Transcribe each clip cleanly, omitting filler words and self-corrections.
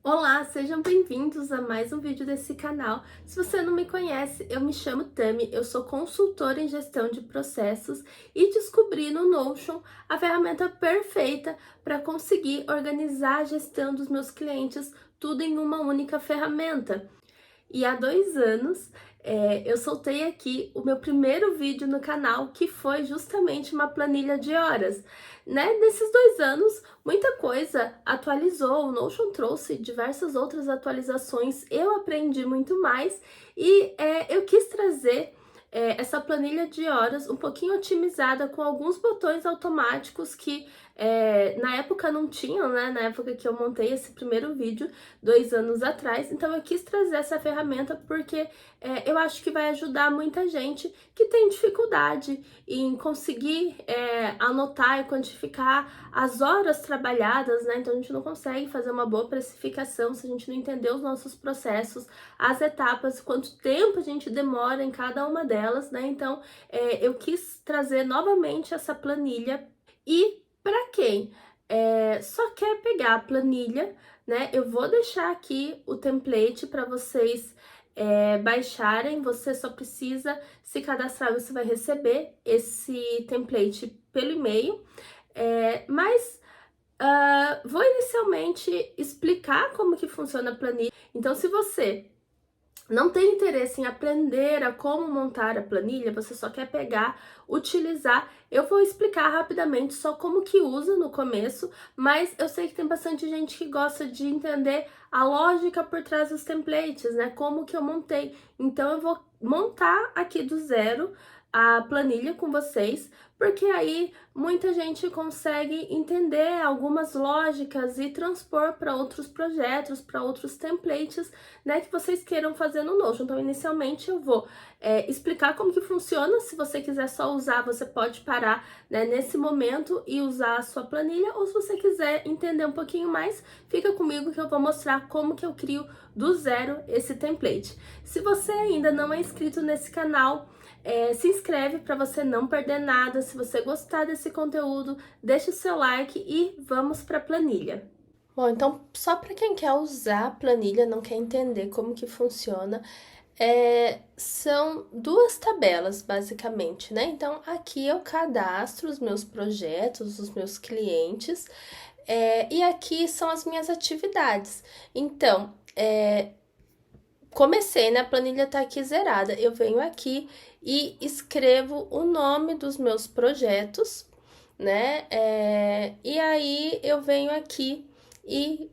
Olá, sejam bem-vindos a mais um vídeo desse canal. Se você não me conhece, eu me chamo Tami, eu sou consultora em gestão de processos e descobri no Notion a ferramenta perfeita para conseguir organizar a gestão dos meus clientes, tudo em uma única ferramenta. E há 2 anos eu soltei aqui o meu primeiro vídeo no canal, que foi justamente uma planilha de horas. Né? Nesses 2 anos, muita coisa atualizou, o Notion trouxe diversas outras atualizações, eu aprendi muito mais e eu quis trazer essa planilha de horas um pouquinho otimizada com alguns botões automáticos que na época não tinham, né? Na época que eu montei esse primeiro vídeo, 2 anos atrás. Então eu quis trazer essa ferramenta porque eu acho que vai ajudar muita gente que tem dificuldade em conseguir anotar e quantificar as horas trabalhadas, né? Então a gente não consegue fazer uma boa precificação se a gente não entender os nossos processos, as etapas, quanto tempo a gente demora em cada uma delas, né? Então eu quis trazer novamente essa planilha. E para quem só quer pegar a planilha, né? Eu vou deixar aqui o template para vocês baixarem. Você só precisa se cadastrar, você vai receber esse template pelo e-mail. Vou inicialmente explicar como que funciona a planilha. Então, se você não tem interesse em aprender a como montar a planilha, você só quer pegar, utilizar. Eu vou explicar rapidamente só como que usa no começo, mas eu sei que tem bastante gente que gosta de entender a lógica por trás dos templates, né? Como que eu montei. Então eu vou montar aqui do zero a planilha com vocês, porque aí muita gente consegue entender algumas lógicas e transpor para outros projetos, para outros templates, né, que vocês queiram fazer no Notion. Então, inicialmente eu vou explicar como que funciona. Se você quiser só usar, você pode parar, né, nesse momento e usar a sua planilha, ou se você quiser entender um pouquinho mais, fica comigo que eu vou mostrar como que eu crio do zero esse template. Se você ainda não é inscrito nesse canal, se inscreve para você não perder nada. Se você gostar desse conteúdo, deixa o seu like e vamos para a planilha. Bom, então só para quem quer usar a planilha, não quer entender como que funciona, são duas tabelas basicamente, né? Então aqui eu cadastro os meus projetos, os meus clientes, e aqui são as minhas atividades. Então, comecei, né? A planilha tá aqui zerada. Eu venho aqui e escrevo o nome dos meus projetos, né? E aí eu venho aqui e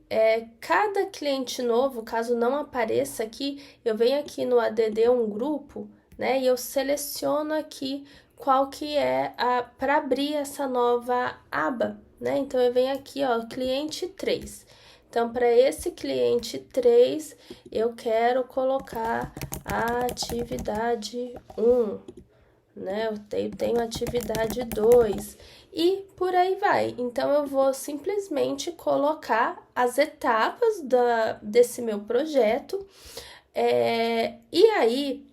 cada cliente novo, caso não apareça aqui, eu venho aqui no ADD um grupo, né? E eu seleciono aqui qual que é para abrir essa nova aba, né? Então eu venho aqui, ó, cliente 3. Então, para esse cliente 3, eu quero colocar a atividade 1, né? Eu tenho atividade 2 e por aí vai. Então, eu vou simplesmente colocar as etapas desse meu projeto, e aí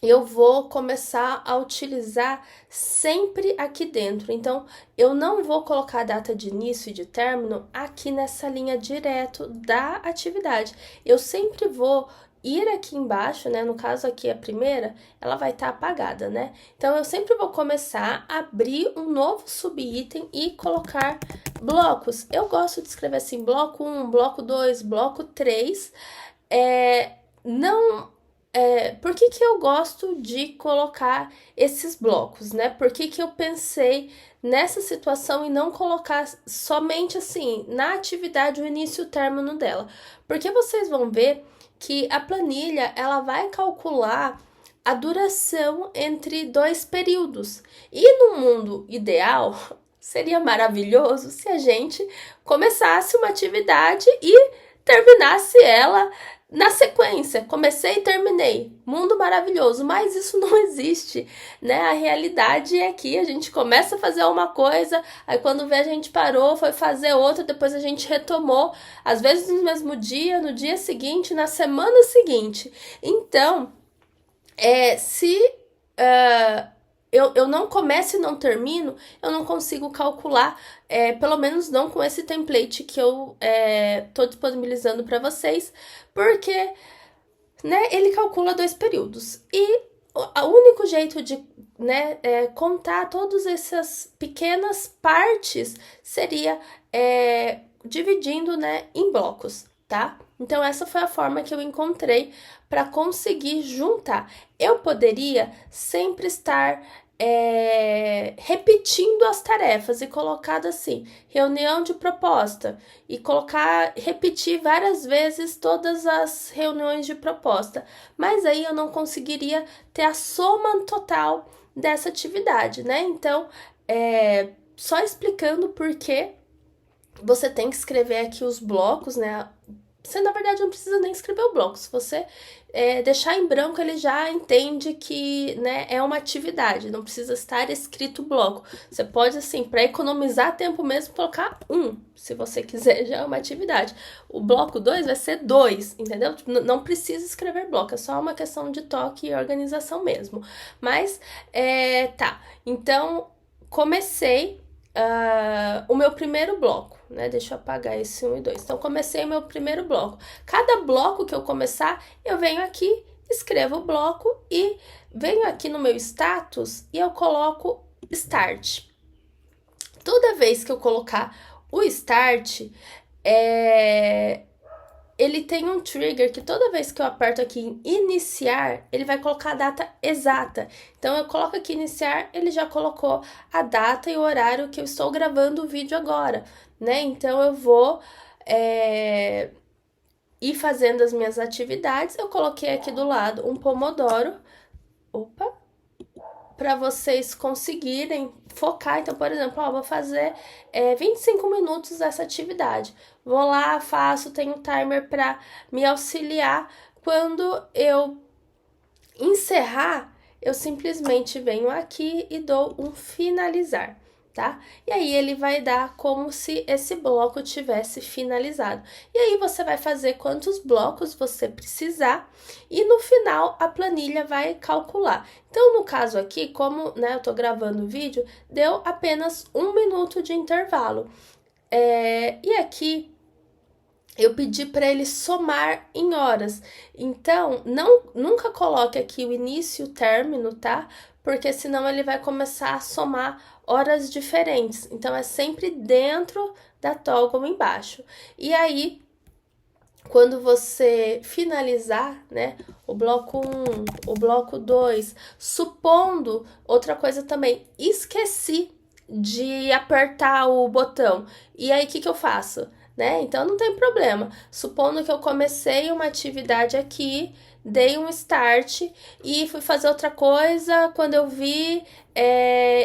eu vou começar a utilizar sempre aqui dentro. Então, eu não vou colocar a data de início e de término aqui nessa linha direto da atividade. Eu sempre vou ir aqui embaixo, né? No caso aqui a primeira, ela vai estar apagada, né? Então, eu sempre vou começar a abrir um novo subitem e colocar blocos. Eu gosto de escrever assim, bloco 1, bloco 2, bloco 3. Não... por que que eu gosto de colocar esses blocos, né? Por que que eu pensei nessa situação e não colocar somente assim, na atividade, o início e o término dela? Porque vocês vão ver que a planilha, ela vai calcular a duração entre 2 períodos. E no mundo ideal, seria maravilhoso se a gente começasse uma atividade e terminasse ela na sequência. Comecei e terminei. Mundo maravilhoso, mas isso não existe, né? A realidade é que a gente começa a fazer uma coisa, aí quando vê a gente parou, foi fazer outra, depois a gente retomou, às vezes no mesmo dia, no dia seguinte, na semana seguinte. Então, se eu não começo e não termino, eu não consigo calcular, pelo menos não com esse template que eu tô disponibilizando para vocês, porque, né, ele calcula 2 períodos. E o único jeito de, né, contar todas essas pequenas partes seria dividindo, né, em blocos, tá? Então, essa foi a forma que eu encontrei para conseguir juntar. Eu poderia sempre estar repetindo as tarefas e colocado assim, reunião de proposta, e repetir várias vezes todas as reuniões de proposta, mas aí eu não conseguiria ter a soma total dessa atividade, né? Então, só explicando por que você tem que escrever aqui os blocos, né? Você, na verdade, não precisa nem escrever o bloco. Se você deixar em branco, ele já entende que, né, é uma atividade. Não precisa estar escrito bloco. Você pode, assim, para economizar tempo mesmo, colocar 1. Se você quiser, já é uma atividade. O bloco 2 vai ser 2, entendeu? Não precisa escrever bloco. É só uma questão de toque e organização mesmo. Mas, tá. Então, comecei o meu primeiro bloco, né? Deixa eu apagar esse 1 e 2. Então, comecei o meu primeiro bloco. Cada bloco que eu começar, eu venho aqui, escrevo o bloco e venho aqui no meu status e eu coloco start. Toda vez que eu colocar o start, ele tem um trigger que toda vez que eu aperto aqui em iniciar, ele vai colocar a data exata. Então, eu coloco aqui iniciar, ele já colocou a data e o horário que eu estou gravando o vídeo agora, né? Então, eu vou ir fazendo as minhas atividades. Eu coloquei aqui do lado um pomodoro. Para vocês conseguirem focar. Então, por exemplo, vou fazer 25 minutos dessa atividade. Vou lá, faço, tenho timer para me auxiliar. Quando eu encerrar, eu simplesmente venho aqui e dou um finalizar, tá? E aí ele vai dar como se esse bloco tivesse finalizado. E aí você vai fazer quantos blocos você precisar e no final a planilha vai calcular. Então, no caso aqui, como, né, eu tô gravando o vídeo, deu apenas 1 minuto de intervalo. E aqui eu pedi para ele somar em horas. Então, nunca coloque aqui o início e o término, tá? Porque senão ele vai começar a somar horas diferentes. Então, é sempre dentro da toggle embaixo. E aí, quando você finalizar, né, o bloco 1, o bloco 2, supondo, outra coisa também, esqueci de apertar o botão. E aí, o que eu faço? Né? Então, não tem problema. Supondo que eu comecei uma atividade aqui, dei um start e fui fazer outra coisa, quando eu vi,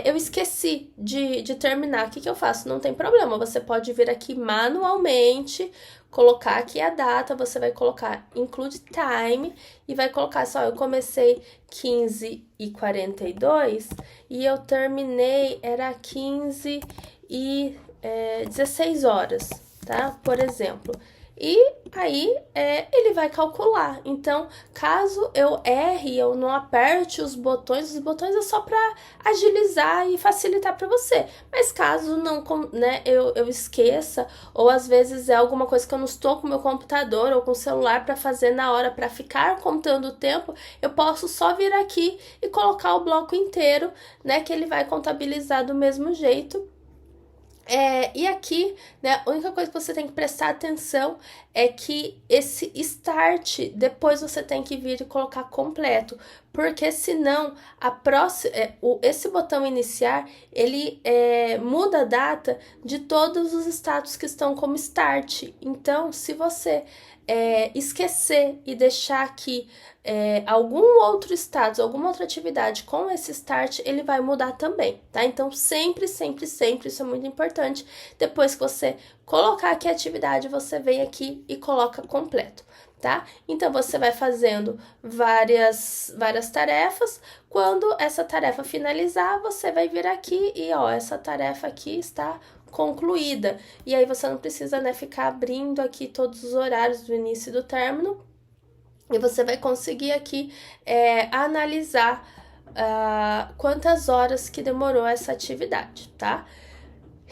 eu esqueci de terminar. O que eu faço? Não tem problema. Você pode vir aqui manualmente, colocar aqui a data, você vai colocar include time e vai colocar só, eu comecei 15h42 e eu terminei, era 16 horas, tá? Por exemplo. E aí, ele vai calcular. Então, caso eu erre, eu não aperte os botões é só para agilizar e facilitar para você. Mas caso não, né, eu esqueça, ou às vezes é alguma coisa que eu não estou com o meu computador ou com o celular para fazer na hora, para ficar contando o tempo, eu posso só vir aqui e colocar o bloco inteiro, né, que ele vai contabilizar do mesmo jeito. E aqui, né, a única coisa que você tem que prestar atenção é que esse start, depois você tem que vir e colocar completo, porque senão esse botão iniciar, ele muda a data de todos os status que estão como start. Então, se você esquecer e deixar aqui algum outro status, alguma outra atividade com esse start, ele vai mudar também, tá? Então, sempre, sempre, sempre, isso é muito importante. Depois que você colocar aqui a atividade, você vem aqui e coloca completo, tá? Então, você vai fazendo várias tarefas. Quando essa tarefa finalizar, você vai vir aqui e, essa tarefa aqui está concluída. E aí, você não precisa, né, ficar abrindo aqui todos os horários do início e do término. E você vai conseguir aqui analisar quantas horas que demorou essa atividade, tá?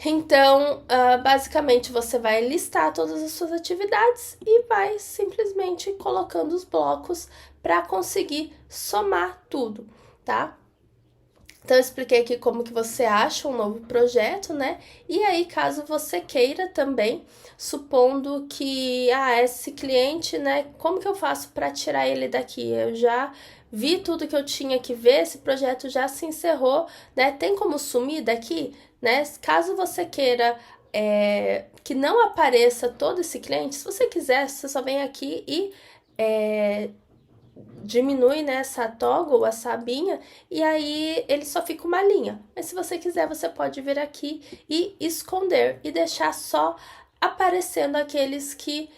Então, basicamente, você vai listar todas as suas atividades e vai simplesmente colocando os blocos para conseguir somar tudo, tá? Então, eu expliquei aqui como que você acha um novo projeto, né? E aí, caso você queira também, supondo que, esse cliente, né? Como que eu faço para tirar ele daqui? Eu já vi tudo que eu tinha que ver, esse projeto já se encerrou, né? Tem como sumir daqui, né? Caso você queira que não apareça todo esse cliente, se você quiser, você só vem aqui e diminui, né, essa toggle, essa abinha, e aí ele só fica uma linha. Mas se você quiser, você pode vir aqui e esconder e deixar só aparecendo aqueles que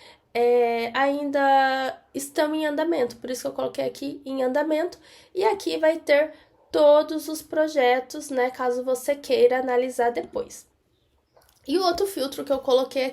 ainda estão em andamento. Por isso que eu coloquei aqui em andamento. E aqui vai ter todos os projetos, né, caso você queira analisar depois. E o outro filtro que eu coloquei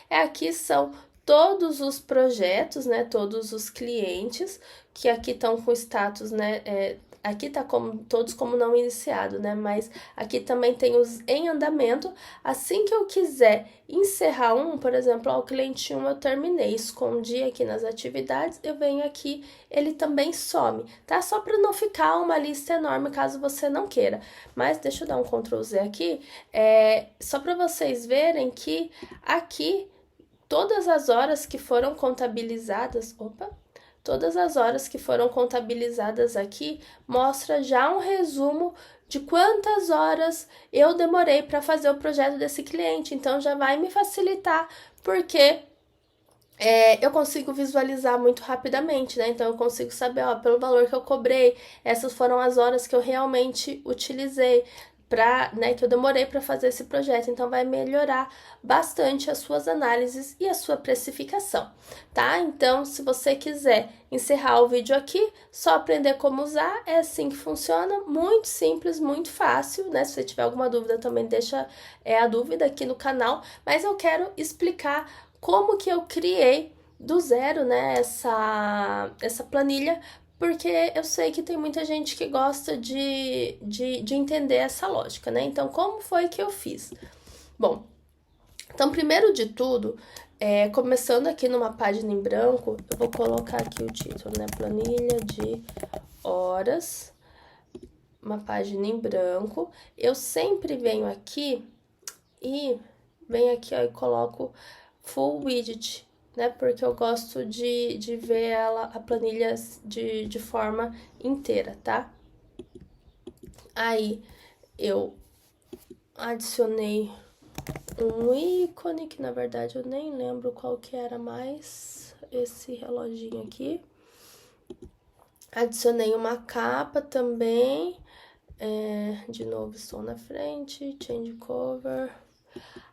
aqui são todos os projetos, né, todos os clientes que aqui estão com status, né, aqui tá todos como não iniciado, né, mas aqui também tem os em andamento. Assim que eu quiser encerrar por exemplo, o cliente 1 eu terminei, escondi aqui nas atividades, eu venho aqui, ele também some, tá? Só para não ficar uma lista enorme caso você não queira. Mas deixa eu dar um Ctrl Z aqui, só para vocês verem que aqui todas as horas que foram contabilizadas, todas as horas que foram contabilizadas aqui mostra já um resumo de quantas horas eu demorei para fazer o projeto desse cliente. Então já vai me facilitar, porque eu consigo visualizar muito rapidamente, né? Então eu consigo saber, pelo valor que eu cobrei, essas foram as horas que eu realmente utilizei que eu demorei para fazer esse projeto. Então vai melhorar bastante as suas análises e a sua precificação, tá? Então, se você quiser encerrar o vídeo aqui, só aprender como usar, é assim que funciona, muito simples, muito fácil, né? Se você tiver alguma dúvida também deixa a dúvida aqui no canal, mas eu quero explicar como que eu criei do zero, né, essa planilha, porque eu sei que tem muita gente que gosta de entender essa lógica, né? Então, como foi que eu fiz? Bom, então, primeiro de tudo, começando aqui numa página em branco, eu vou colocar aqui o título, né? Planilha de horas, uma página em branco. Eu sempre venho aqui e coloco full widget, né? Porque eu gosto de ver a planilha de forma inteira, tá? Aí eu adicionei um ícone, que na verdade eu nem lembro qual que era mais, esse reloginho aqui. Adicionei uma capa também, de novo estou na frente, change cover.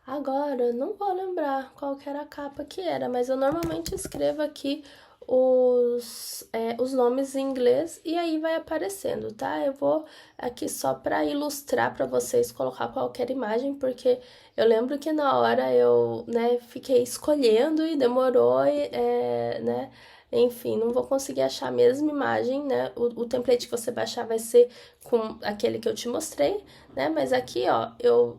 Agora, não vou lembrar qual que era a capa que era, mas eu normalmente escrevo aqui os nomes em inglês e aí vai aparecendo, tá? Eu vou aqui só para ilustrar para vocês colocar qualquer imagem, porque eu lembro que na hora eu, né, fiquei escolhendo e demorou, né? Enfim, não vou conseguir achar a mesma imagem, né? O template que você baixar vai ser com aquele que eu te mostrei, né? Mas aqui, ó, eu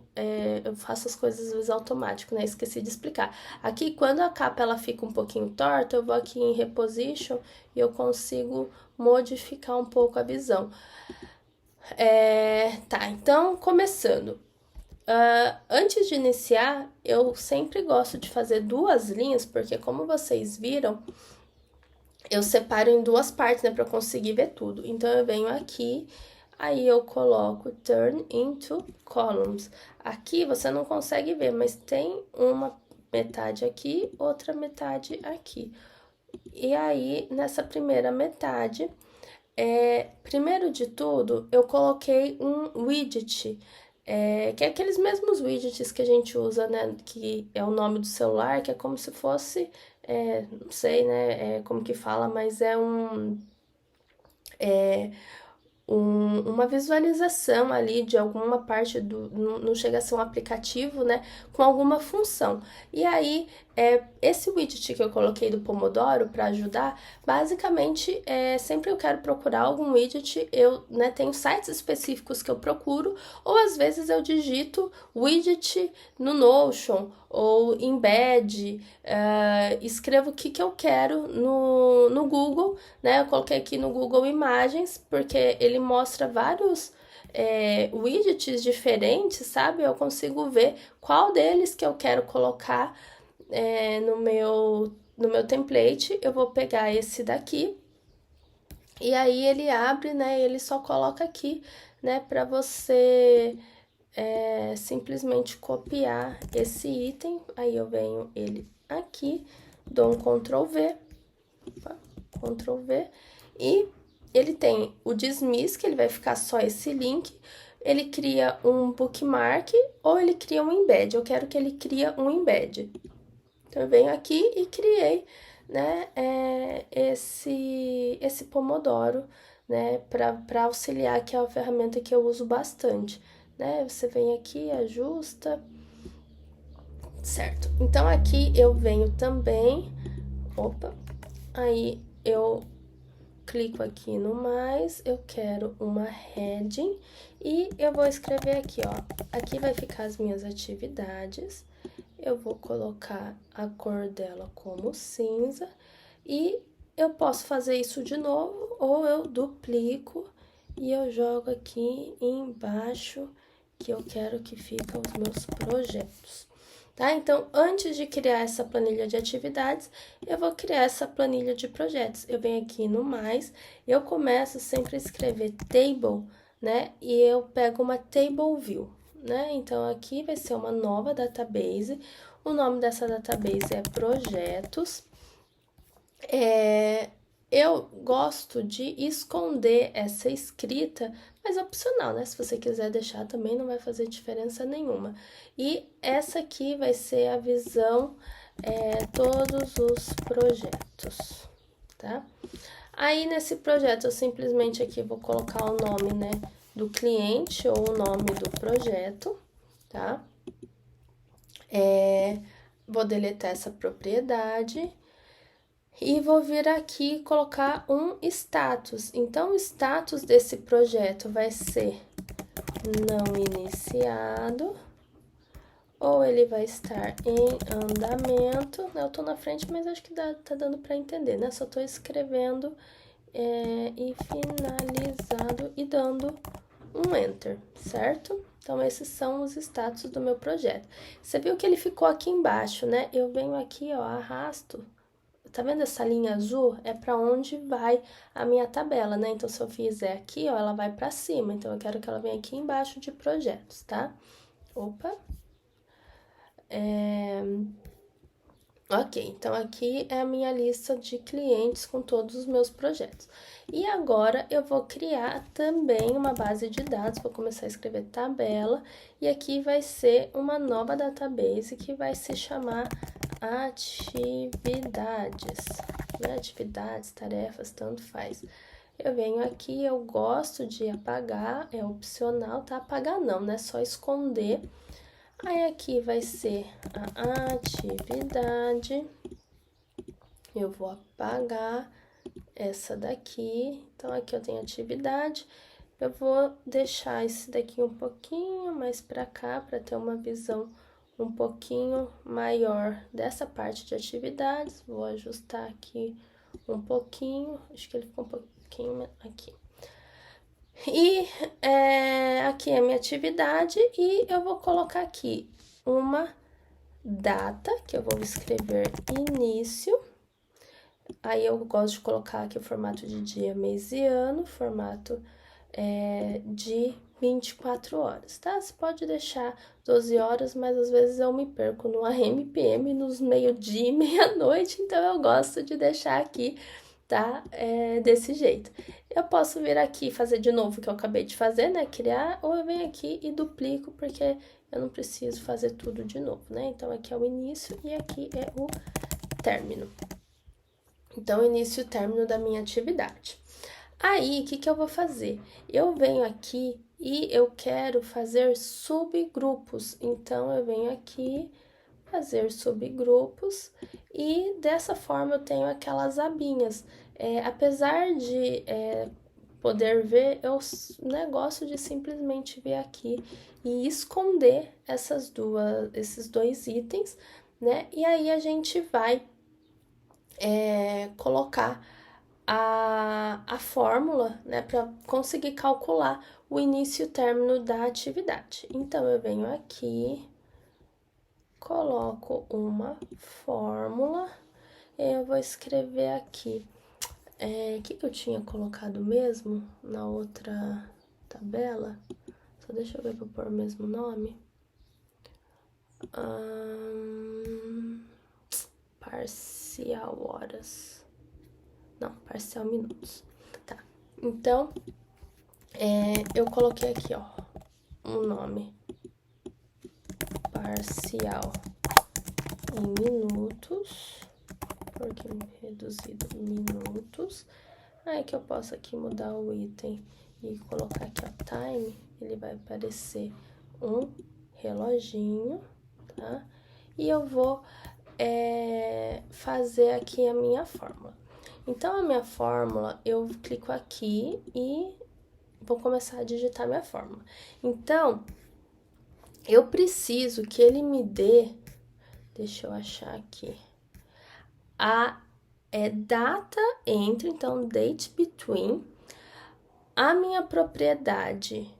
faço as coisas às vezes automático, né? Esqueci de explicar. Aqui, quando a capa ela fica um pouquinho torta, eu vou aqui em Reposition e eu consigo modificar um pouco a visão. Tá, então, começando. Antes de iniciar, eu sempre gosto de fazer duas linhas, porque como vocês viram, eu separo em duas partes, né, para conseguir ver tudo. Então, eu venho aqui, aí eu coloco Turn into Columns. Aqui você não consegue ver, mas tem uma metade aqui, outra metade aqui. E aí, nessa primeira metade, primeiro de tudo, eu coloquei um widget, que é aqueles mesmos widgets que a gente usa, né, que é o nome do celular, que é como se fosse, não sei, né, como que fala, mas uma visualização ali de alguma parte não chega a ser um aplicativo, né, com alguma função. E aí, esse widget que eu coloquei do Pomodoro para ajudar, basicamente, sempre eu quero procurar algum widget, eu, né, tenho sites específicos que eu procuro, ou às vezes eu digito widget no Notion, ou embed, escrevo o que eu quero no Google, né? Eu coloquei aqui no Google Imagens, porque ele mostra vários widgets diferentes, sabe? Eu consigo ver qual deles que eu quero colocar no meu template. Eu vou pegar esse daqui, e aí ele abre, né? Ele só coloca aqui, né? Para você simplesmente copiar esse item. Aí eu venho ele aqui, dou um Ctrl V, Ctrl V, e ele tem o dismiss, que ele vai ficar só esse link, ele cria um bookmark ou ele cria um embed. Eu quero que ele crie um embed. Então, eu venho aqui e criei, né, esse Pomodoro, né, para auxiliar, que é uma ferramenta que eu uso bastante, né? Você vem aqui, ajusta, certo? Então, aqui eu venho também, aí eu clico aqui no mais, eu quero uma heading e eu vou escrever aqui, ó, aqui vai ficar as minhas atividades. Eu vou colocar a cor dela como cinza e eu posso fazer isso de novo ou eu duplico e eu jogo aqui embaixo que eu quero que fiquem os meus projetos, tá? Então, antes de criar essa planilha de atividades, eu vou criar essa planilha de projetos. Eu venho aqui no mais, eu começo sempre a escrever table, né? E eu pego uma table view, né? Então, aqui vai ser uma nova database. O nome dessa database é projetos. Eu gosto de esconder essa escrita, mas é opcional, né? Se você quiser deixar também, não vai fazer diferença nenhuma. E essa aqui vai ser a visão, todos os projetos, tá? Aí, nesse projeto, eu simplesmente aqui vou colocar o nome, né, do cliente ou o nome do projeto, tá? Vou deletar essa propriedade e vou vir aqui e colocar um status. Então, o status desse projeto vai ser não iniciado, ou ele vai estar em andamento. Eu tô na frente, mas acho que tá dando para entender, né? Só tô escrevendo e finalizado e dando um enter, certo? Então, esses são os status do meu projeto. Você viu que ele ficou aqui embaixo, né? Eu venho aqui, ó, arrasto. Tá vendo essa linha azul? É para onde vai a minha tabela, né? Então, se eu fizer aqui, ó, ela vai para cima. Então, eu quero que ela venha aqui embaixo de projetos, tá? Ok, então aqui é a minha lista de clientes com todos os meus projetos. E agora eu vou criar também uma base de dados, vou começar a escrever tabela, e aqui vai ser uma nova database que vai se chamar atividades, né? Atividades, tarefas, tanto faz. Eu venho aqui, eu gosto de apagar, é opcional, tá? Apagar não, né? Só esconder. Aí aqui vai ser a atividade, eu vou apagar essa daqui, então aqui eu tenho atividade, eu vou deixar esse daqui um pouquinho mais pra cá, pra ter uma visão um pouquinho maior dessa parte de atividades, vou ajustar aqui um pouquinho, acho que ele ficou um pouquinho aqui. E aqui é a minha atividade e eu vou colocar aqui uma data, que eu vou escrever início. Aí eu gosto de colocar aqui o formato de dia, mês e ano, formato de 24 horas, tá? Você pode deixar 12 horas, mas às vezes eu me perco no AM, PM, nos meio-dia e meia-noite, então eu gosto de deixar aqui, tá? Desse jeito. Eu posso vir aqui e fazer de novo o que eu acabei de fazer, né? Criar, ou eu venho aqui e duplico, porque eu não preciso fazer tudo de novo, né? Então, aqui é o início e aqui é o término. Então, início e término da minha atividade. Aí, o que eu vou fazer? Eu venho aqui e eu quero fazer subgrupos. Então, eu venho aqui fazer subgrupos e dessa forma eu tenho aquelas abinhas. Apesar de poder ver, eu gosto de simplesmente vir aqui e esconder esses dois itens, né? E aí a gente vai colocar a fórmula, né, para conseguir calcular o início e o término da atividade. Então, eu venho aqui, coloco uma fórmula, eu vou escrever aqui. O que eu tinha colocado mesmo na outra tabela? Só deixa eu ver para pôr o mesmo nome. Parcial horas. Não, parcial minutos. Tá. Então, eu coloquei aqui, ó, um nome. Parcial em minutos. Porque reduzido em minutos. Aí que eu posso aqui mudar o item e colocar aqui, ó, time. Ele vai aparecer um reloginho, tá? E eu vou fazer aqui a minha fórmula. Então, a minha fórmula, eu clico aqui e vou começar a digitar minha fórmula. Então, eu preciso que ele me dê, deixa eu achar aqui, a data entre, então, date between, a minha propriedade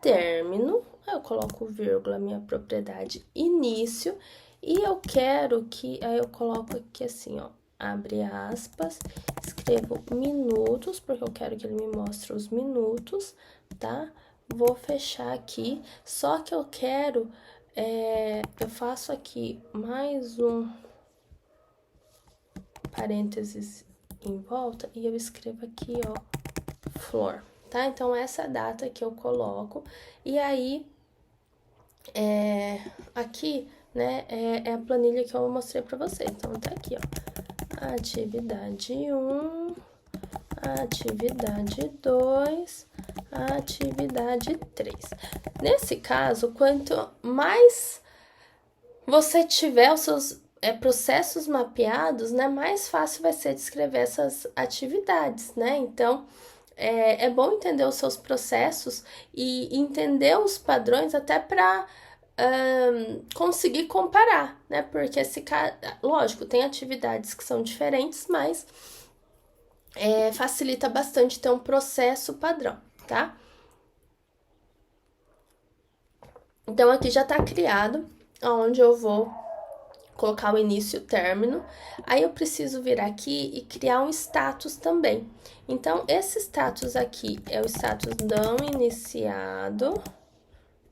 término, eu coloco vírgula, minha propriedade início, e eu quero que, aí eu coloco aqui assim, ó, abre aspas, escrevo minutos, porque eu quero que ele me mostre os minutos, tá? Vou fechar aqui, só que eu quero, eu faço aqui mais um parênteses em volta e eu escrevo aqui, ó, flor, tá? Então, essa é a data que eu coloco, e aí, aqui, né, é a planilha que eu mostrei pra vocês, então tá aqui, ó. Atividade 1, atividade 2, atividade 3. Nesse caso, quanto mais você tiver os seus processos mapeados, né, mais fácil vai ser descrever essas atividades, né? Então, é bom entender os seus processos e entender os padrões até para conseguir comparar, né? Porque lógico, tem atividades que são diferentes, mas facilita bastante ter um processo padrão, tá? Então, aqui já tá criado, onde eu vou colocar o início e o término. Aí, eu preciso vir aqui e criar um status também. Então, esse status aqui é o status não iniciado.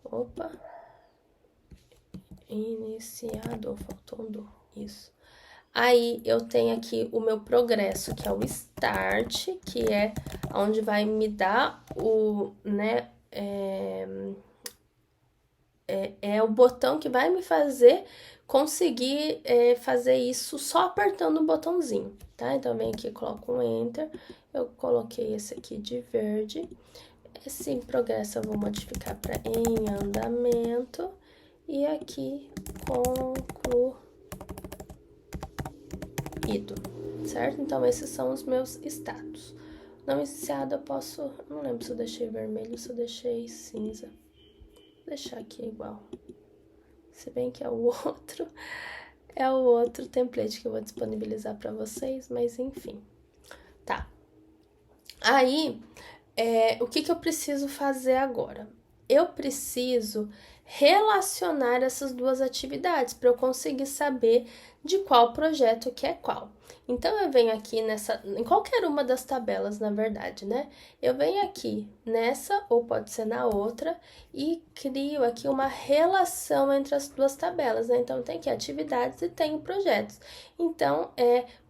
Opa! Iniciado, faltou um do, isso. Aí, eu tenho aqui o meu progresso, que é o start, que é onde vai me dar o, né, o botão que vai me fazer conseguir fazer isso só apertando o botãozinho, tá? Então, eu venho aqui e coloco um Enter, eu coloquei esse aqui de verde. Esse progresso eu vou modificar para em andamento. E aqui, concluído, certo? Então, esses são os meus status. Não iniciado, eu posso... Não lembro se eu deixei vermelho, se eu deixei cinza. Vou deixar aqui igual. Se bem que é o outro template que eu vou disponibilizar para vocês, mas enfim. Tá. Aí, o que eu preciso fazer agora? Eu preciso relacionar essas duas atividades para eu conseguir saber de qual projeto que é qual. Então, eu venho aqui em qualquer uma das tabelas, na verdade, né? Eu venho aqui nessa, ou pode ser na outra, e crio aqui uma relação entre as duas tabelas, né? Então, tem aqui atividades e tem projetos. Então,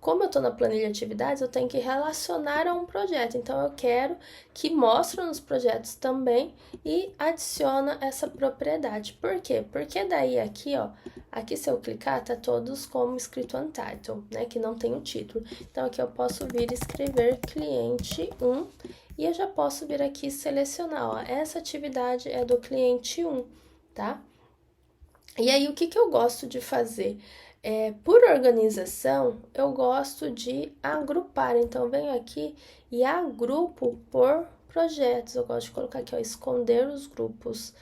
como eu estou na planilha de atividades, eu tenho que relacionar a um projeto. Então, eu quero que mostre nos projetos também e adiciona essa propriedade. propriedade. Por quê? Porque daí aqui, ó, aqui se eu clicar, tá todos como escrito untitled, né, que não tem o título. Então, aqui eu posso vir escrever cliente 1 e eu já posso vir aqui selecionar, ó, essa atividade é do cliente 1, tá? E aí, o que eu gosto de fazer? Por organização, eu gosto de agrupar. Então, eu venho aqui e agrupo por projetos. Eu gosto de colocar aqui, ó, esconder os grupos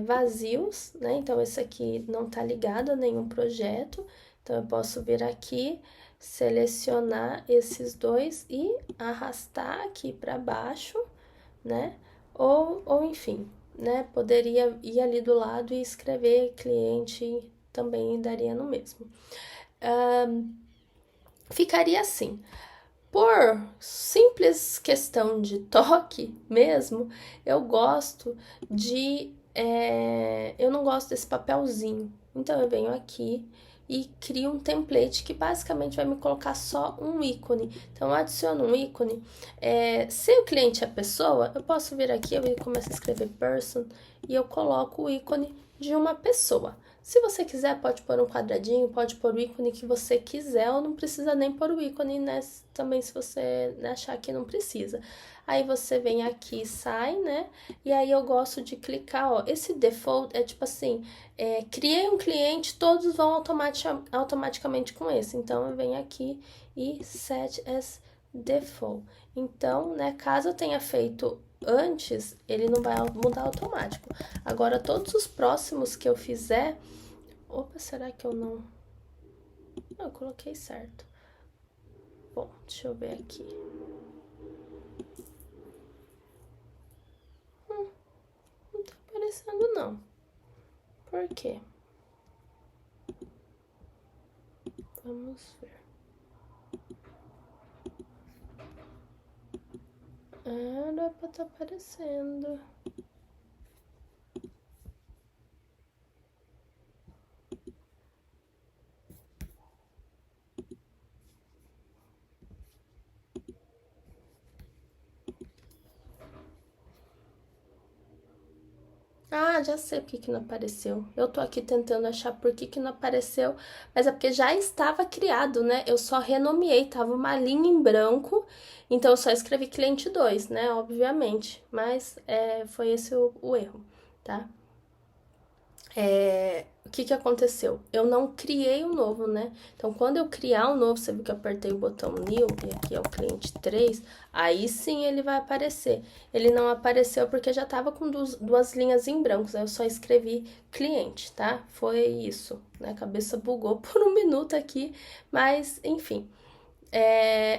vazios, né? Então, esse aqui não tá ligado a nenhum projeto. Então, eu posso vir aqui, selecionar esses dois e arrastar aqui para baixo, né? Ou enfim, né? Poderia ir ali do lado e escrever cliente, também daria no mesmo. Ficaria assim. Por simples questão de toque mesmo, eu gosto de... eu não gosto desse papelzinho. Então, eu venho aqui e crio um template que basicamente vai me colocar só um ícone. Então, eu adiciono um ícone. Se o cliente é pessoa, eu posso vir aqui, eu começo a escrever person e eu coloco o ícone de uma pessoa. Se você quiser, pode pôr um quadradinho, pode pôr o ícone que você quiser, ou não precisa nem pôr o ícone, né? Também se você achar que não precisa. Aí você vem aqui e sai, né? E aí eu gosto de clicar, ó. Esse default é tipo assim, criei um cliente, todos vão automaticamente com esse. Então, eu venho aqui e set as default. Então, né, caso eu tenha feito antes, ele não vai mudar automático. Agora, todos os próximos que eu fizer... Opa, será que eu não... Eu coloquei certo. Bom, deixa eu ver aqui. Não tá aparecendo, não. Por quê? Vamos ver. Era pra tá aparecendo. Ah, já sei por que não apareceu. Eu tô aqui tentando achar por que não apareceu, mas é porque já estava criado, né? Eu só renomeei, tava uma linha em branco, então eu só escrevi cliente 2, né? Obviamente, mas foi esse o erro, tá? O que aconteceu? Eu não criei um novo, né? Então, quando eu criar um novo, você viu que eu apertei o botão New, e aqui é o cliente 3, aí sim ele vai aparecer. Ele não apareceu porque já tava com duas linhas em branco, aí eu só escrevi cliente, tá? Foi isso, né? A cabeça bugou por um minuto aqui, mas enfim.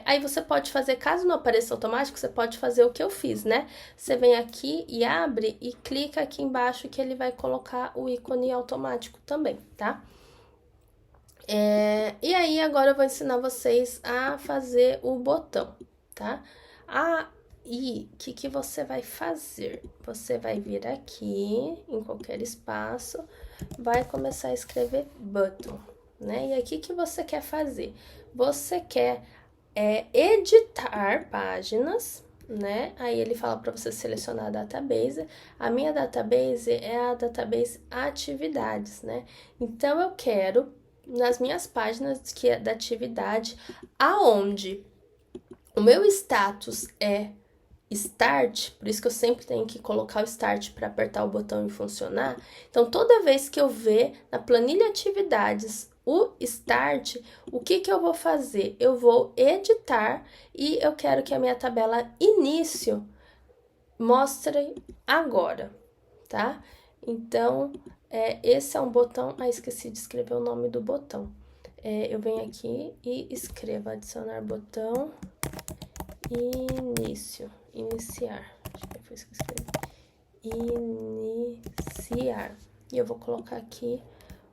Aí você pode fazer, caso não apareça automático, você pode fazer o que eu fiz, né? Você vem aqui e abre e clica aqui embaixo que ele vai colocar o ícone automático também, tá? E aí agora eu vou ensinar vocês a fazer o botão, tá? E o que você vai fazer? Você vai vir aqui em qualquer espaço, vai começar a escrever button, né? E aqui que você quer fazer? Você quer editar páginas, né? Aí ele fala para você selecionar a database. A minha database é a database atividades, né? Então eu quero nas minhas páginas que é da atividade, aonde o meu status é Start, por isso que eu sempre tenho que colocar o Start para apertar o botão e funcionar. Então, toda vez que eu ver na planilha atividades o Start, o que eu vou fazer? Eu vou editar e eu quero que a minha tabela início mostre agora, tá? Então, esse é um botão... Ah, esqueci de escrever o nome do botão. Eu venho aqui e escrevo adicionar botão início. Iniciar. Acho que foi isso que eu escrevi. Iniciar. E eu vou colocar aqui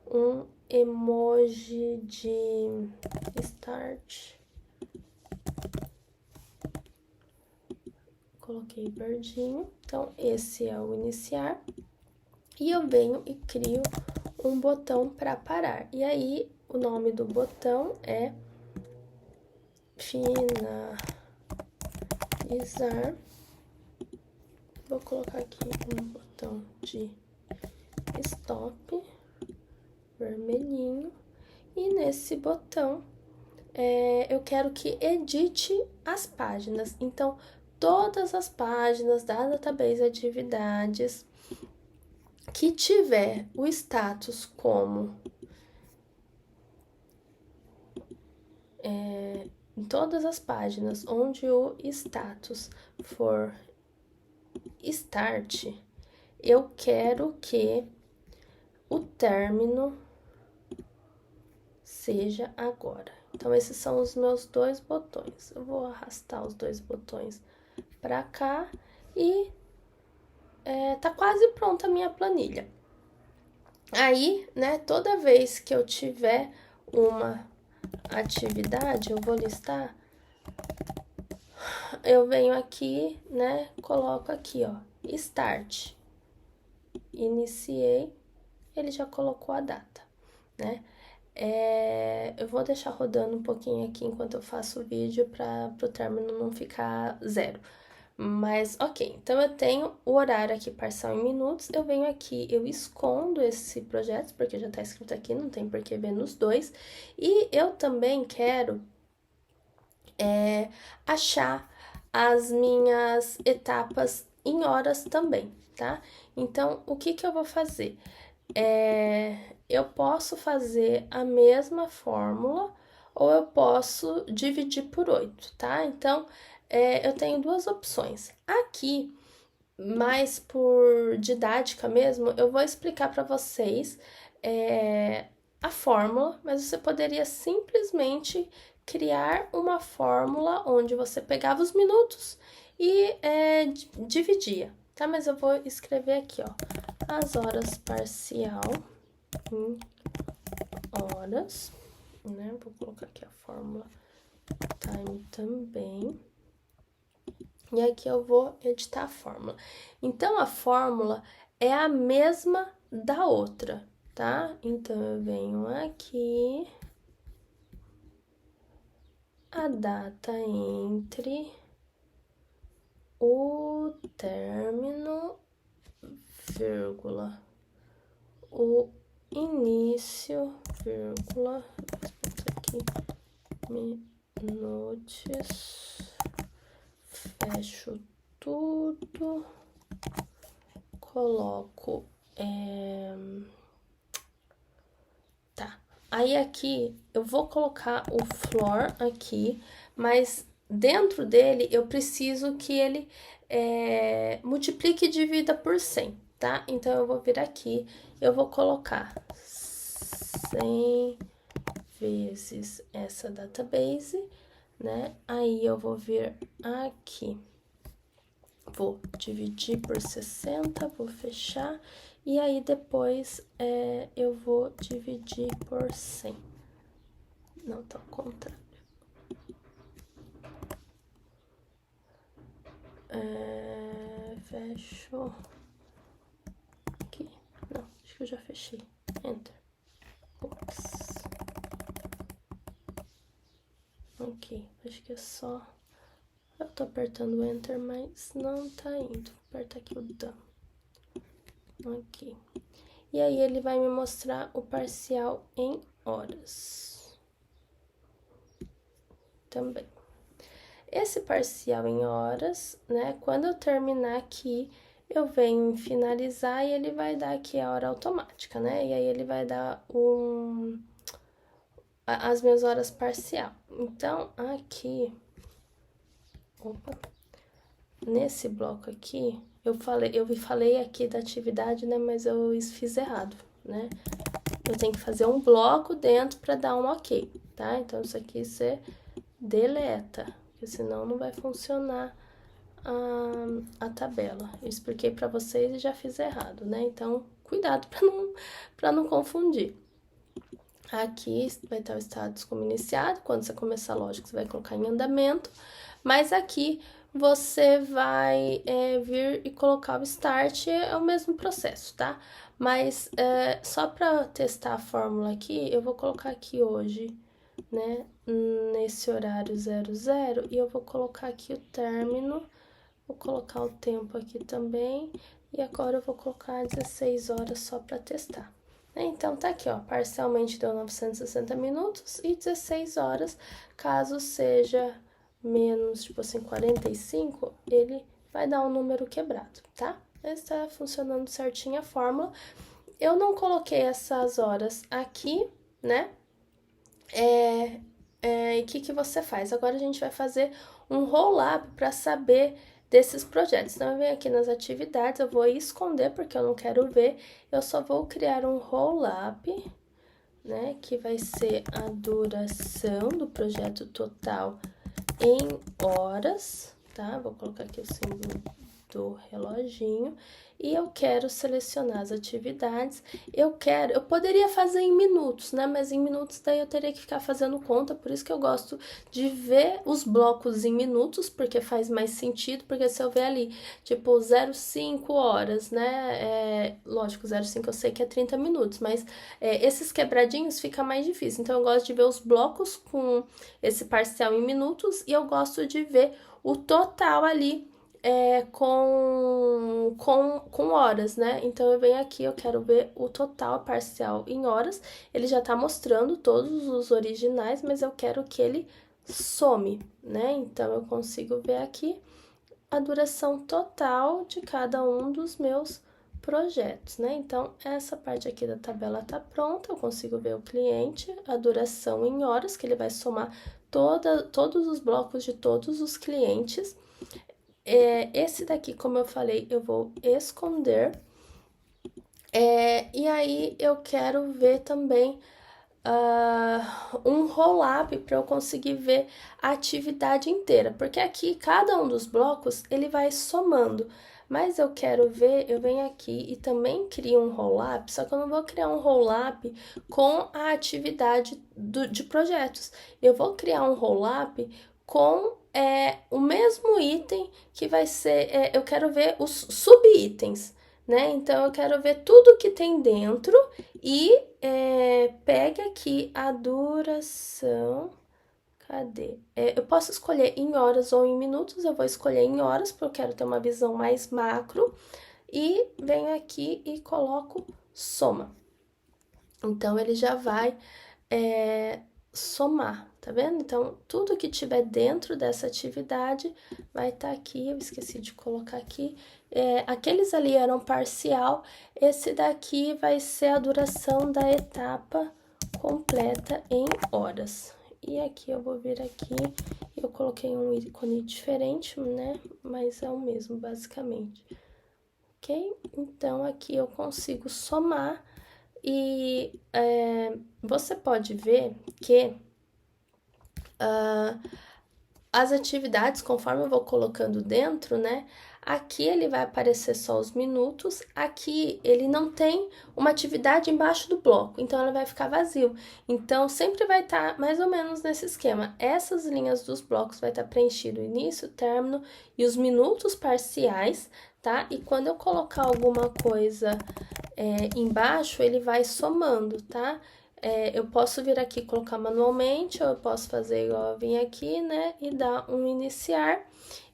um emoji de start. Coloquei verdinho. Então, esse é o iniciar. E eu venho e crio um botão para parar. E aí, o nome do botão é finalizar. Vou colocar aqui um botão de stop, vermelhinho, e nesse botão eu quero que edite as páginas. Então, todas as páginas da database atividades que tiver o status como em todas as páginas onde o status for start, eu quero que o término seja agora. Então, esses são os meus dois botões. Eu vou arrastar os dois botões para cá e tá quase pronta a minha planilha. Aí, né, toda vez que eu tiver uma atividade, eu vou listar, eu venho aqui, né, coloco aqui, ó, start. Iniciei, ele já colocou a data, né? Eu vou deixar rodando um pouquinho aqui enquanto eu faço o vídeo para o término não ficar 0. Mas, ok, então eu tenho o horário aqui parcial em minutos, eu venho aqui, eu escondo esse projeto, porque já tá escrito aqui, não tem por que ver nos dois. E eu também quero achar as minhas etapas em horas também, tá? Então, o que eu vou fazer? Eu posso fazer a mesma fórmula ou eu posso dividir por 8, tá? Então, eu tenho duas opções. Aqui, mais por didática mesmo, eu vou explicar para vocês a fórmula, mas você poderia simplesmente criar uma fórmula onde você pegava os minutos e dividia, tá? Mas eu vou escrever aqui, ó, as horas parcial em horas, né? Vou colocar aqui a fórmula time também. E aqui eu vou editar a fórmula. Então, a fórmula é a mesma da outra, tá? Então, eu venho aqui, a data entre o término, vírgula, o início, vírgula, aqui, minutos, fecho tudo, coloco, tá, aí aqui eu vou colocar o floor aqui, mas dentro dele eu preciso que ele multiplique e divida por 100, tá? Então, eu vou vir aqui, eu vou colocar 100 vezes essa database, né? Aí, eu vou vir aqui, vou dividir por 60, vou fechar, e aí depois eu vou dividir por 100. Não, tá ao contrário. Fecho aqui. Não, acho que eu já fechei. Enter. Ups. Ok, acho que é só... Eu tô apertando o Enter, mas não tá indo. Vou apertar aqui o Done. Ok. E aí, ele vai me mostrar o parcial em horas. Também. Esse parcial em horas, né? Quando eu terminar aqui, eu venho em finalizar e ele vai dar aqui a hora automática, né? E aí, ele vai dar as minhas horas parcial. Então, aqui... Opa! Nesse bloco aqui, eu falei aqui da atividade, né? Mas eu fiz errado, né? Eu tenho que fazer um bloco dentro para dar um ok, tá? Então, isso aqui você deleta, porque senão não vai funcionar a tabela. Eu expliquei para vocês e já fiz errado, né? Então, cuidado para não confundir. Aqui vai estar o status como iniciado. Quando você começar, lógico, você vai colocar em andamento. Mas aqui você vai vir e colocar o start, é o mesmo processo, tá? Mas só para testar a fórmula aqui, eu vou colocar aqui hoje, né? Nesse horário 00, e eu vou colocar aqui o término, vou colocar o tempo aqui também. E agora eu vou colocar 16 horas só para testar. Então, tá aqui, ó, parcialmente deu 960 minutos e 16 horas, caso seja menos, tipo assim, 45, ele vai dar um número quebrado, tá? Está funcionando certinho a fórmula. Eu não coloquei essas horas aqui, né? E o que você faz? Agora a gente vai fazer um roll-up para saber desses projetos. Então, eu venho aqui nas atividades, eu vou esconder porque eu não quero ver. Eu só vou criar um roll-up, né? Que vai ser a duração do projeto total em horas, tá? Vou colocar aqui o símbolo do reloginho e eu quero selecionar as atividades. Eu poderia fazer em minutos, né? Mas em minutos daí eu teria que ficar fazendo conta, por isso que eu gosto de ver os blocos em minutos, porque faz mais sentido, porque se eu ver ali, tipo, 0,5 horas, né? Lógico, 0,5 eu sei que é 30 minutos, mas esses quebradinhos fica mais difícil. Então eu gosto de ver os blocos com esse parcial em minutos e eu gosto de ver o total ali com horas, né? Então eu venho aqui, eu quero ver o total parcial em horas. Ele já tá mostrando todos os originais, mas eu quero que ele some, né? Então eu consigo ver aqui a duração total de cada um dos meus projetos, né? Então essa parte aqui da tabela tá pronta, eu consigo ver o cliente, a duração em horas, que ele vai somar todos os blocos de todos os clientes. Esse daqui, como eu falei, eu vou esconder. E aí eu quero ver também um roll-up para eu conseguir ver a atividade inteira, porque aqui cada um dos blocos ele vai somando, mas eu quero ver, eu venho aqui e também crio um roll-up, só que eu não vou criar um roll-up com a atividade de projetos, eu vou criar um roll-up com o mesmo item que vai ser, eu quero ver os sub-itens, né? Então eu quero ver tudo que tem dentro e pega aqui a duração. Cadê? Eu posso escolher em horas ou em minutos, eu vou escolher em horas, porque eu quero ter uma visão mais macro. E venho aqui e coloco soma. Então, ele já vai somar, tá vendo? Então, tudo que tiver dentro dessa atividade vai estar aqui. Eu esqueci de colocar aqui. Aqueles ali eram parcial, esse daqui vai ser a duração da etapa completa em horas. E aqui eu vou vir aqui, eu coloquei um ícone diferente, né? Mas é o mesmo, basicamente. Ok? Então, aqui eu consigo somar e você pode ver que as atividades, conforme eu vou colocando dentro, né? Aqui ele vai aparecer só os minutos, aqui ele não tem uma atividade embaixo do bloco, então ele vai ficar vazio. Então, sempre vai estar mais ou menos nesse esquema. Essas linhas dos blocos vai estar preenchido início, término e os minutos parciais, tá? E quando eu colocar alguma coisa embaixo, ele vai somando, tá? Eu posso vir aqui e colocar manualmente, ou eu posso fazer igual eu vim aqui, né? E dar um iniciar.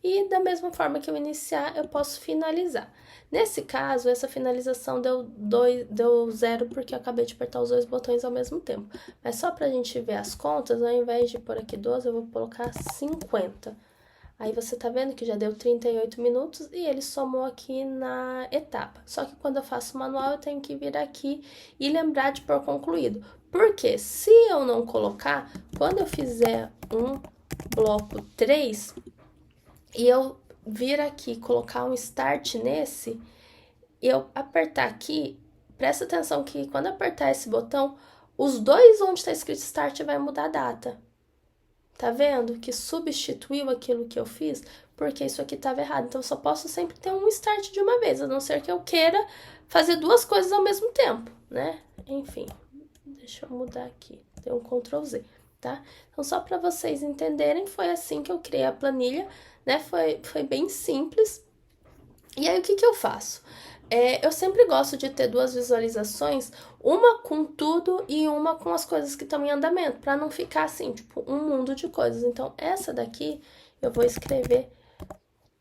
E da mesma forma que eu iniciar, eu posso finalizar. Nesse caso, essa finalização deu 0 porque eu acabei de apertar os dois botões ao mesmo tempo. Mas só pra gente ver as contas, ao invés de pôr aqui 12, eu vou colocar 50. Aí você tá vendo que já deu 38 minutos e ele somou aqui na etapa. Só que quando eu faço manual, eu tenho que vir aqui e lembrar de pôr concluído. Porque se eu não colocar, quando eu fizer um bloco 3 e eu vir aqui colocar um start nesse, eu apertar aqui, presta atenção que quando eu apertar esse botão, os dois onde está escrito start vai mudar a data. Tá vendo? Que substituiu aquilo que eu fiz, porque isso aqui estava errado. Então, eu só posso sempre ter um start de uma vez, a não ser que eu queira fazer duas coisas ao mesmo tempo, né? Enfim, deixa eu mudar aqui. Tem um Ctrl Z, tá? Então, só para vocês entenderem, foi assim que eu criei a planilha, né? Foi bem simples. E aí, o que eu faço? Eu sempre gosto de ter duas visualizações, uma com tudo e uma com as coisas que estão em andamento, para não ficar assim, tipo, um mundo de coisas. Então, essa daqui eu vou escrever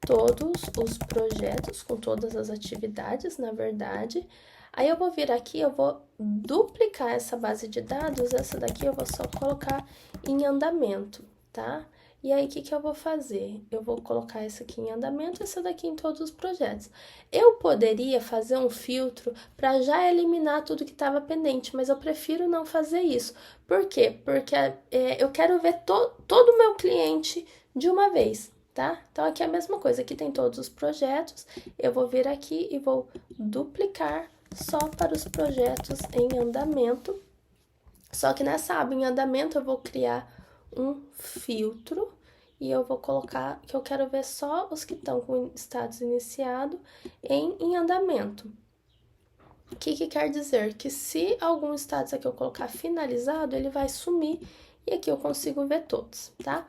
todos os projetos, com todas as atividades, na verdade. Aí eu vou vir aqui, eu vou duplicar essa base de dados, essa daqui eu vou só colocar em andamento, tá? E aí, o que eu vou fazer? Eu vou colocar essa aqui em andamento, essa daqui em todos os projetos. Eu poderia fazer um filtro para já eliminar tudo que estava pendente, mas eu prefiro não fazer isso. Por quê? Porque eu quero ver todo o meu cliente de uma vez, tá? Então, aqui é a mesma coisa, aqui tem todos os projetos, eu vou vir aqui e vou duplicar só para os projetos em andamento. Só que nessa aba em andamento eu vou criar um filtro e eu vou colocar que eu quero ver só os que estão com status iniciado em andamento. O que quer dizer? Que se algum status aqui eu colocar finalizado, ele vai sumir e aqui eu consigo ver todos, tá?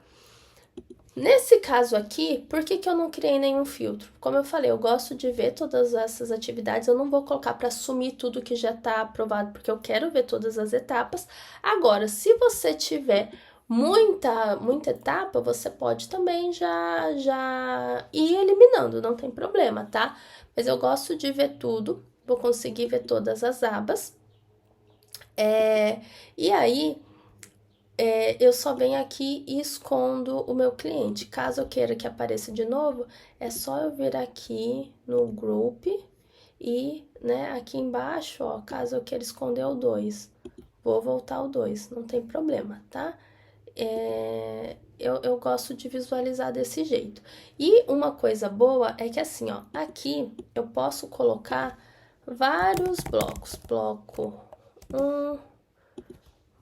Nesse caso aqui, por que eu não criei nenhum filtro? Como eu falei, eu gosto de ver todas essas atividades, eu não vou colocar para sumir tudo que já está aprovado, porque eu quero ver todas as etapas. Agora, se você tiver muita etapa, você pode também já ir eliminando, não tem problema, tá? Mas eu gosto de ver tudo, vou conseguir ver todas as abas. E aí, eu só venho aqui e escondo o meu cliente. Caso eu queira que apareça de novo, é só eu vir aqui no group e, né, aqui embaixo, ó, caso eu queira esconder o 2, vou voltar o 2, não tem problema, tá? Eu gosto de visualizar desse jeito. E uma coisa boa é que assim, ó, aqui eu posso colocar vários blocos. Bloco 1,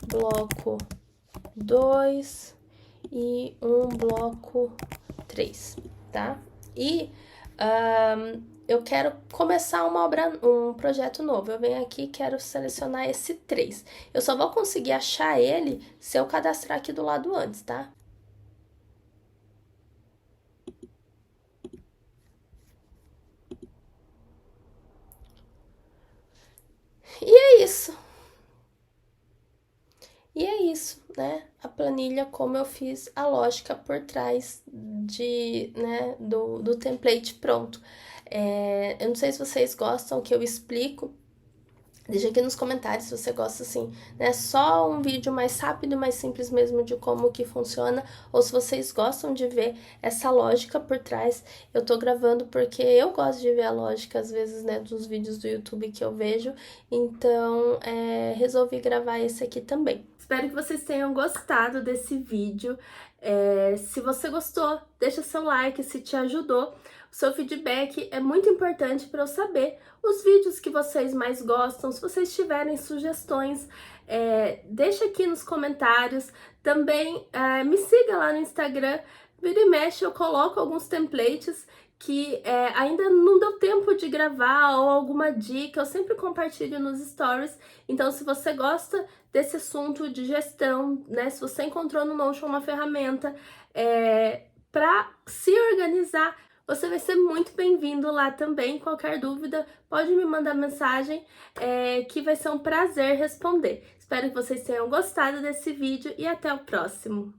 bloco 2 e um bloco 3, tá? E eu quero começar um projeto novo. Eu venho aqui e quero selecionar esse 3. Eu só vou conseguir achar ele se eu cadastrar aqui do lado antes, tá? E é isso. E é isso, né? A planilha, como eu fiz a lógica por trás do template pronto. Eu não sei se vocês gostam que eu explico. Deixa aqui nos comentários se você gosta assim, né? Só um vídeo mais rápido e mais simples mesmo de como que funciona, ou se vocês gostam de ver essa lógica por trás. Eu tô gravando porque eu gosto de ver a lógica, às vezes, né, dos vídeos do YouTube que eu vejo, então resolvi gravar esse aqui também. Espero que vocês tenham gostado desse vídeo. Se você gostou, deixa seu like se te ajudou. O seu feedback é muito importante para eu saber os vídeos que vocês mais gostam. Se vocês tiverem sugestões, deixa aqui nos comentários. Também me siga lá no Instagram. Vira e mexe, eu coloco alguns templates que ainda não deu tempo de gravar ou alguma dica, eu sempre compartilho nos stories. Então, se você gosta desse assunto de gestão, né, se você encontrou no Notion uma ferramenta para se organizar, você vai ser muito bem-vindo lá também. Qualquer dúvida, pode me mandar mensagem, que vai ser um prazer responder. Espero que vocês tenham gostado desse vídeo e até o próximo.